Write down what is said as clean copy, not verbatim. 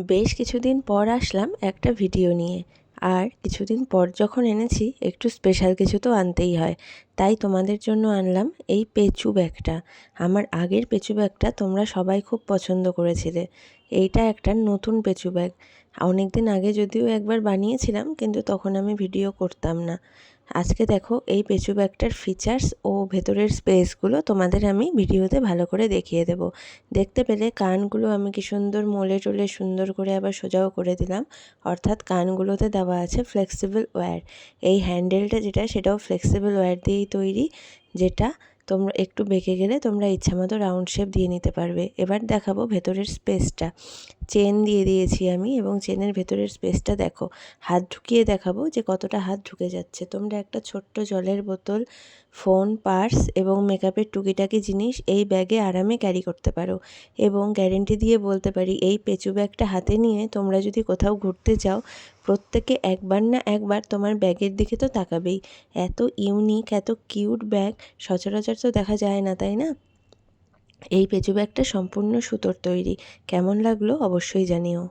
বেশ কিছুদিন পর আসলাম একটা ভিডিও নিয়ে। আর কিছুদিন পর যখন এনেছি একটু স্পেশাল কিছু তো আনতেই হয়। তাই তোমাদের জন্য আনলাম এই পেঁচু ব্যাগটা। আমার আগের পেঁচু ব্যাগটা তোমরা সবাই খুব পছন্দ করেছিলে। এইটা একটা নতুন পেঁচু ব্যাগ। অনেক দিন আগে যদিও একবার বানিয়েছিলাম, কিন্তু তখন আমি ভিডিও করতাম না। আজকে দেখো এই পেঁচু ব্যাগটার ফিচার্স ও ভেতরের স্পেসগুলো তোমাদের আমি ভিডিওতে ভালো করে দেখিয়ে দেব। দেখতে পেলে কানগুলো আমি কি সুন্দর মোলে টোলে সুন্দর করে আবার সোজাও করে দিলাম। অর্থাৎ কানগুলোতে দেওয়া আছে ফ্লেক্সিবল ওয়্যার। এই হ্যান্ডেলটা যেটা, সেটাও ফ্লেক্সিবল ওয়্যার দিয়েই তৈরি, যেটা তোমরা একটু বেঁকে গেলে তোমরা ইচ্ছামতো রাউন্ড শেপ দিয়ে নিতে পারবে। এবার দেখাবো ভেতরের স্পেসটা। চেন দিয়ে দিয়েছি আমি, এবং চেনের ভেতরের স্পেসটা দেখো। হাত ঢুকিয়ে দেখাবো যে কতটা হাত ঢুকে যাচ্ছে। তোমরা একটা ছোট্ট জলের বোতল, ফোন, পার্স এবং মেকআপের টুকিটাকি জিনিস এই ব্যাগে আরামে ক্যারি করতে পারো। এবং গ্যারেন্টি দিয়ে বলতে পারি, এই পেঁচু ব্যাগটা হাতে নিয়ে তোমরা যদি কোথাও ঘুরতে যাও, প্রত্যেকে একবার না একবার তোমার ব্যাগের দিকে তো তাকাবেই। এত ইউনিক, এত কিউট ব্যাগ সচরাচর তো দেখা যায় না, তাই না? এই পেঁচু ব্যাগটা সম্পূর্ণ সুতোর তৈরি। কেমন লাগলো অবশ্যই জানিও।